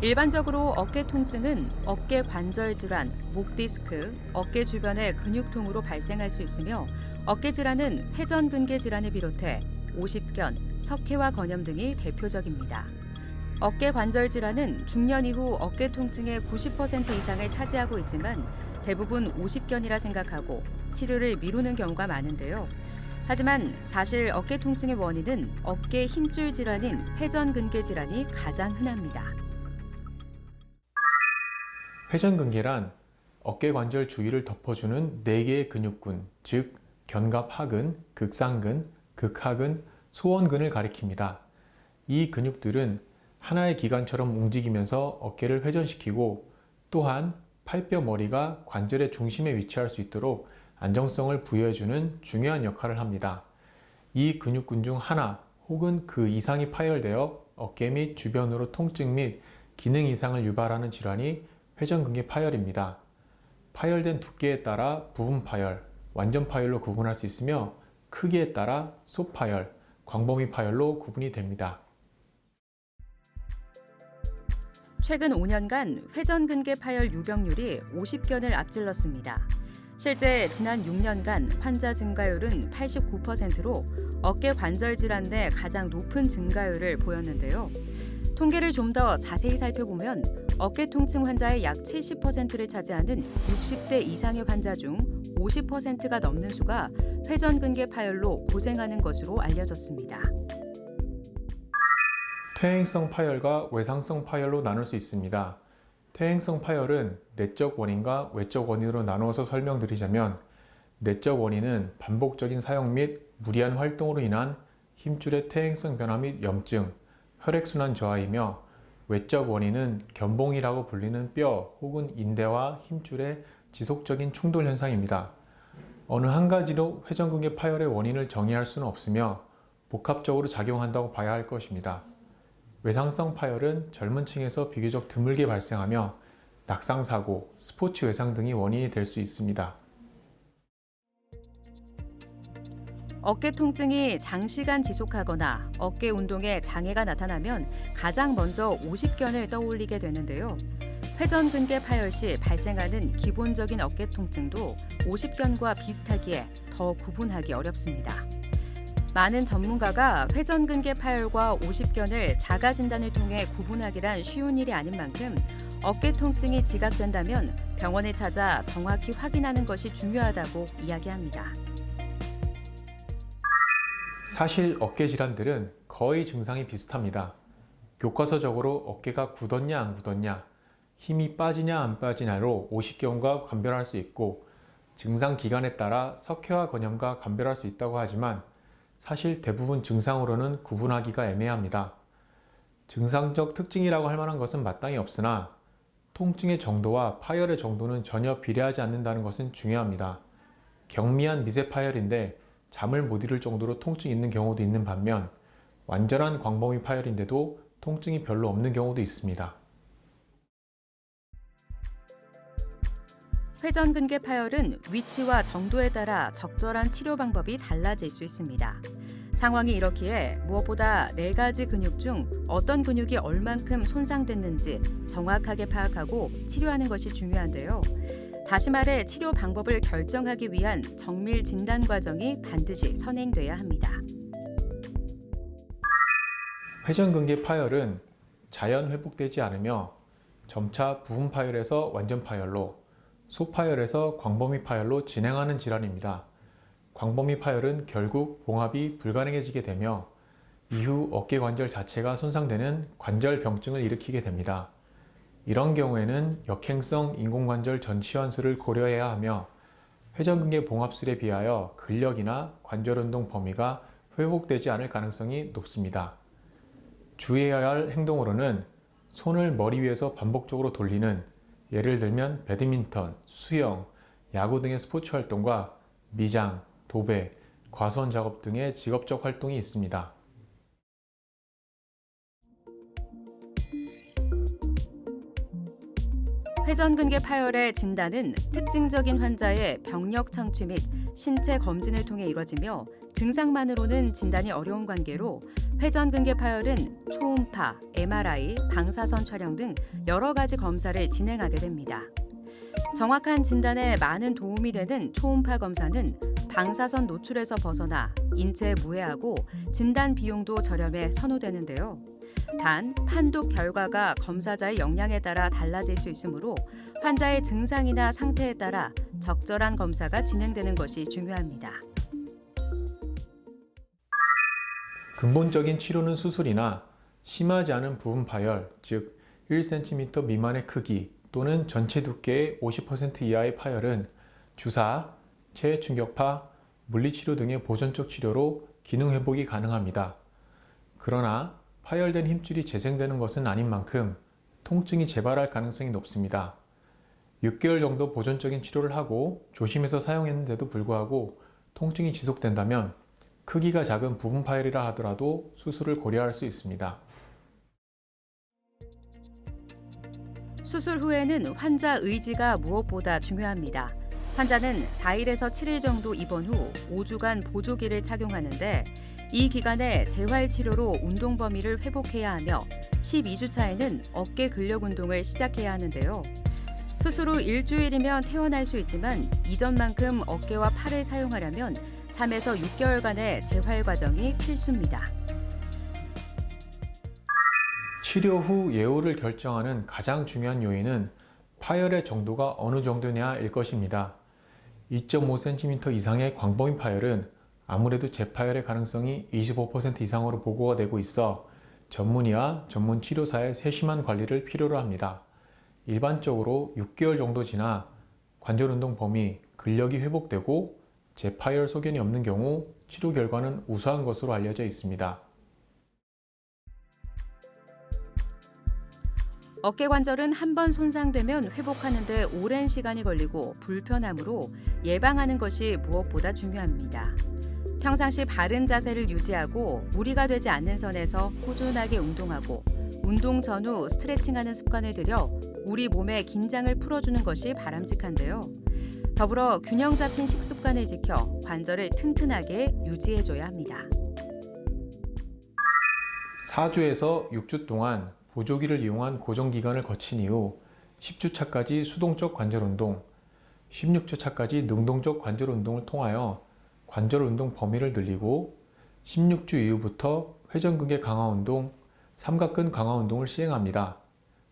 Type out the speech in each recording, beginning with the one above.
일반적으로 어깨 통증은 어깨 관절 질환, 목 디스크, 어깨 주변의 근육통으로 발생할 수 있으며 어깨 질환은 회전근개 질환을 비롯해 오십견, 석회화 건염 등이 대표적입니다. 어깨 관절 질환은 중년 이후 어깨 통증의 90% 이상을 차지하고 있지만 대부분 오십견이라 생각하고 치료를 미루는 경우가 많은데요. 하지만 사실 어깨 통증의 원인은 어깨 힘줄 질환인 회전근개 질환이 가장 흔합니다. 회전근개란 어깨 관절 주위를 덮어주는 4개의 근육군, 즉 견갑하근, 극상근, 극하근, 소원근을 가리킵니다. 이 근육들은 하나의 기관처럼 움직이면서 어깨를 회전시키고 또한 팔뼈 머리가 관절의 중심에 위치할 수 있도록 안정성을 부여해주는 중요한 역할을 합니다. 이 근육군 중 하나 혹은 그 이상이 파열되어 어깨 및 주변으로 통증 및 기능 이상을 유발하는 질환이 회전근개 파열입니다. 파열된 두께에 따라 부분 파열, 완전 파열로 구분할 수 있으며 크기에 따라 소파열, 광범위 파열로 구분이 됩니다. 최근 5년간 회전근개 파열 유병률이 50견을 앞질렀습니다. 실제 지난 6년간 환자 증가율은 89%로 어깨 관절 질환 내 가장 높은 증가율을 보였는데요. 통계를 좀 더 자세히 살펴보면 어깨 통증 환자의 약 70%를 차지하는 60대 이상의 환자 중 50%가 넘는 수가 회전근개 파열로 고생하는 것으로 알려졌습니다. 퇴행성 파열과 외상성 파열로 나눌 수 있습니다. 퇴행성 파열은 내적 원인과 외적 원인으로 나누어서 설명드리자면 내적 원인은 반복적인 사용 및 무리한 활동으로 인한 힘줄의 퇴행성 변화 및 염증, 혈액순환 저하이며 외적 원인은 견봉이라고 불리는 뼈 혹은 인대와 힘줄의 지속적인 충돌 현상입니다. 어느 한 가지로 회전근개 파열의 원인을 정의할 수는 없으며 복합적으로 작용한다고 봐야 할 것입니다. 외상성 파열은 젊은 층에서 비교적 드물게 발생하며 낙상사고, 스포츠 외상 등이 원인이 될 수 있습니다. 어깨 통증이 장시간 지속하거나 어깨 운동에 장애가 나타나면 가장 먼저 오십견을 떠올리게 되는데요. 회전근개 파열 시 발생하는 기본적인 어깨 통증도 오십견과 비슷하기에 더 구분하기 어렵습니다. 많은 전문가가 회전근개 파열과 오십견을 자가 진단을 통해 구분하기란 쉬운 일이 아닌 만큼 어깨 통증이 지각된다면 병원에 찾아 정확히 확인하는 것이 중요하다고 이야기합니다. 사실 어깨 질환들은 거의 증상이 비슷합니다. 교과서적으로 어깨가 굳었냐 안 굳었냐, 힘이 빠지냐 안 빠지냐로 오십견과 감별할 수 있고 증상 기간에 따라 석회화 건염과 감별할 수 있다고 하지만 사실 대부분 증상으로는 구분하기가 애매합니다. 증상적 특징이라고 할 만한 것은 마땅히 없으나 통증의 정도와 파열의 정도는 전혀 비례하지 않는다는 것은 중요합니다. 경미한 미세 파열인데 잠을 못 이룰 정도로 통증이 있는 경우도 있는 반면 완전한 광범위 파열인데도 통증이 별로 없는 경우도 있습니다. 회전근개 파열은 위치와 정도에 따라 적절한 치료 방법이 달라질 수 있습니다. 상황이 이렇기에 무엇보다 4가지 근육 중 어떤 근육이 얼만큼 손상됐는지 정확하게 파악하고 치료하는 것이 중요한데요. 다시 말해 치료 방법을 결정하기 위한 정밀 진단 과정이 반드시 선행돼야 합니다. 회전근개 파열은 자연 회복되지 않으며 점차 부분 파열에서 완전 파열로, 소파열에서 광범위 파열로 진행하는 질환입니다. 광범위 파열은 결국 봉합이 불가능해지게 되며 이후 어깨 관절 자체가 손상되는 관절병증을 일으키게 됩니다. 이런 경우에는 역행성 인공관절 전치환술을 고려해야 하며 회전근개 봉합술에 비하여 근력이나 관절운동 범위가 회복되지 않을 가능성이 높습니다. 주의해야 할 행동으로는 손을 머리 위에서 반복적으로 돌리는, 예를 들면 배드민턴, 수영, 야구 등의 스포츠 활동과 미장, 도배, 과수원 작업 등의 직업적 활동이 있습니다. 회전근개 파열의 진단은 특징적인 환자의 병력 청취 및 신체 검진을 통해 이뤄지며 증상만으로는 진단이 어려운 관계로 회전근개 파열은 초음파, MRI, 방사선 촬영 등 여러 가지 검사를 진행하게 됩니다. 정확한 진단에 많은 도움이 되는 초음파 검사는 방사선 노출에서 벗어나 인체에 무해하고 진단 비용도 저렴해 선호되는데요. 단, 판독 결과가 검사자의 역량에 따라 달라질 수 있으므로 환자의 증상이나 상태에 따라 적절한 검사가 진행되는 것이 중요합니다. 근본적인 치료는 수술이나 심하지 않은 부분 파열, 즉 1cm 미만의 크기 또는 전체 두께의 50% 이하의 파열은 주사, 체충격파, 물리치료 등의 보존적 치료로 기능 회복이 가능합니다. 그러나 파열된 힘줄이 재생되는 것은 아닌 만큼 통증이 재발할 가능성이 높습니다. 6개월 정도 보존적인 치료를 하고 조심해서 사용했는데도 불구하고 통증이 지속된다면 크기가 작은 부분 파열이라 하더라도 수술을 고려할 수 있습니다. 수술 후에는 환자 의지가 무엇보다 중요합니다. 환자는 4일에서 7일 정도 입원 후 5주간 보조기를 착용하는데 이 기간에 재활치료로 운동 범위를 회복해야 하며 12주 차에는 어깨 근력 운동을 시작해야 하는데요. 수술 후 일주일이면 퇴원할 수 있지만 이전만큼 어깨와 팔을 사용하려면 3에서 6개월간의 재활 과정이 필수입니다. 치료 후 예후를 결정하는 가장 중요한 요인은 파열의 정도가 어느 정도냐일 것입니다. 2.5cm 이상의 광범위 파열은 아무래도 재파열의 가능성이 25% 이상으로 보고가 되고 있어 전문의와 전문 치료사의 세심한 관리를 필요로 합니다. 일반적으로 6개월 정도 지나 관절 운동 범위, 근력이 회복되고 재파열 소견이 없는 경우 치료 결과는 우수한 것으로 알려져 있습니다. 어깨 관절은 한 번 손상되면 회복하는 데 오랜 시간이 걸리고 불편하므로 예방하는 것이 무엇보다 중요합니다. 평상시 바른 자세를 유지하고 무리가 되지 않는 선에서 꾸준하게 운동하고 운동 전후 스트레칭하는 습관을 들여 우리 몸의 긴장을 풀어주는 것이 바람직한데요. 더불어 균형 잡힌 식습관을 지켜 관절을 튼튼하게 유지해줘야 합니다. 4주에서 6주 동안 보조기를 이용한 고정기간을 거친 이후 10주 차까지 수동적 관절 운동, 16주 차까지 능동적 관절 운동을 통하여 관절 운동 범위를 늘리고 16주 이후부터 회전근개 강화 운동, 삼각근 강화 운동을 시행합니다.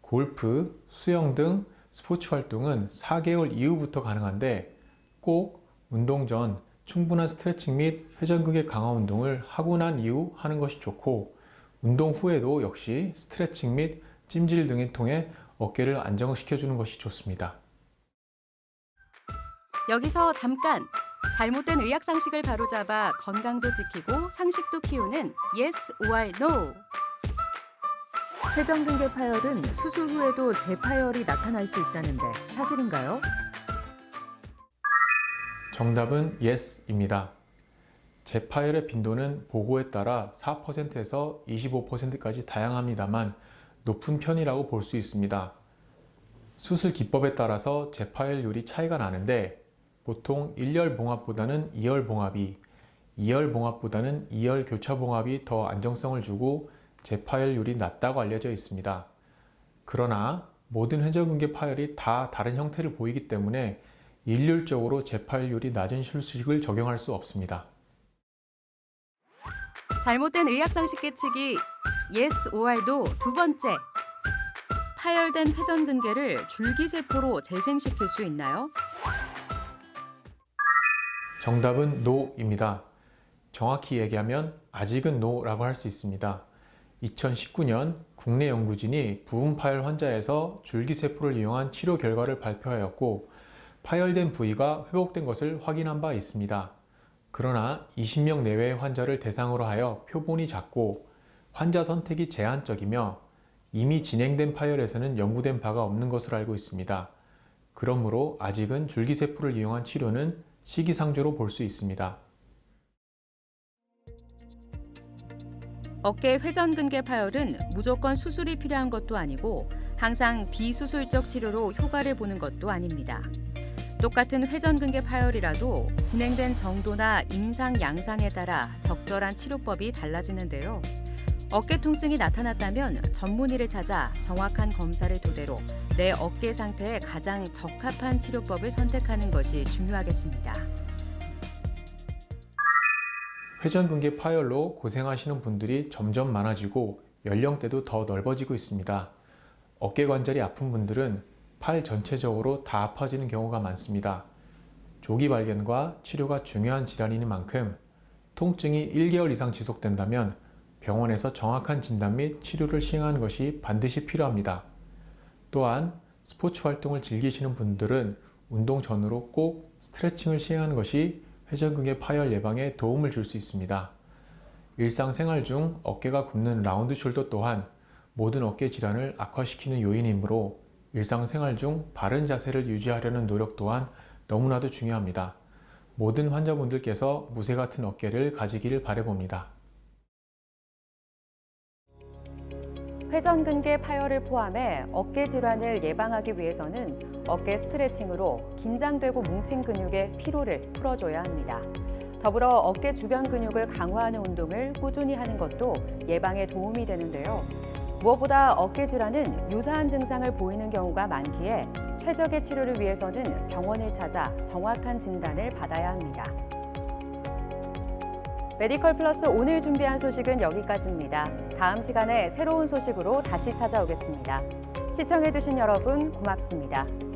골프, 수영 등 스포츠 활동은 4개월 이후부터 가능한데 꼭 운동 전 충분한 스트레칭 및 회전근개 강화 운동을 하고 난 이후 하는 것이 좋고 운동 후에도 역시 스트레칭 및 찜질 등을 통해 어깨를 안정시켜주는 것이 좋습니다. 여기서 잠깐! 잘못된 의학 상식을 바로잡아 건강도 지키고 상식도 키우는 Yes or No! 회전근개 파열은 수술 후에도 재파열이 나타날 수 있다는데 사실인가요? 정답은 Yes입니다. 재파열의 빈도는 보고에 따라 4%에서 25%까지 다양합니다만 높은 편이라고 볼 수 있습니다. 수술 기법에 따라서 재파열률이 차이가 나는데 보통 1열 봉합보다는 2열 봉합이, 2열 봉합보다는 2열 교차 봉합이 더 안정성을 주고 재파열률이 낮다고 알려져 있습니다. 그러나 모든 회전근개 파열이 다 다른 형태를 보이기 때문에 일률적으로 재파열률이 낮은 수식을 적용할 수 없습니다. 잘못된 의학 상식 깨치기 Yes or No 두 번째. 파열된 회전근개를 줄기세포로 재생시킬 수 있나요? 정답은 NO입니다. 정확히 얘기하면 아직은 NO라고 할 수 있습니다. 2019년 국내 연구진이 부분 파열 환자에서 줄기세포를 이용한 치료 결과를 발표하였고 파열된 부위가 회복된 것을 확인한 바 있습니다. 그러나 20명 내외의 환자를 대상으로 하여 표본이 작고 환자 선택이 제한적이며 이미 진행된 파열에서는 연구된 바가 없는 것으로 알고 있습니다. 그러므로 아직은 줄기세포를 이용한 치료는 시기상조로 볼 수 있습니다. 어깨 회전근개 파열은 무조건 수술이 필요한 것도 아니고 항상 비수술적 치료로 효과를 보는 것도 아닙니다. 똑같은 회전근개 파열이라도 진행된 정도나 임상 양상에 따라 적절한 치료법이 달라지는데요. 어깨 통증이 나타났다면 전문의를 찾아 정확한 검사를 토대로 내 어깨 상태에 가장 적합한 치료법을 선택하는 것이 중요하겠습니다. 회전근개 파열로 고생하시는 분들이 점점 많아지고 연령대도 더 넓어지고 있습니다. 어깨 관절이 아픈 분들은 팔 전체적으로 다 아파지는 경우가 많습니다. 조기 발견과 치료가 중요한 질환인 만큼 통증이 1개월 이상 지속된다면 병원에서 정확한 진단 및 치료를 시행하는 것이 반드시 필요합니다. 또한 스포츠 활동을 즐기시는 분들은 운동 전후로 꼭 스트레칭을 시행하는 것이 회전근개 파열 예방에 도움을 줄 수 있습니다. 일상생활 중 어깨가 굽는 라운드 숄더 또한 모든 어깨 질환을 악화시키는 요인이므로 일상생활 중 바른 자세를 유지하려는 노력 또한 너무나도 중요합니다. 모든 환자분들께서 무쇠 같은 어깨를 가지기를 바라봅니다. 회전근개 파열을 포함해 어깨 질환을 예방하기 위해서는 어깨 스트레칭으로 긴장되고 뭉친 근육의 피로를 풀어줘야 합니다. 더불어 어깨 주변 근육을 강화하는 운동을 꾸준히 하는 것도 예방에 도움이 되는데요. 무엇보다 어깨 질환은 유사한 증상을 보이는 경우가 많기에 최적의 치료를 위해서는 병원을 찾아 정확한 진단을 받아야 합니다. 메디컬 플러스 오늘 준비한 소식은 여기까지입니다. 다음 시간에 새로운 소식으로 다시 찾아오겠습니다. 시청해주신 여러분 고맙습니다.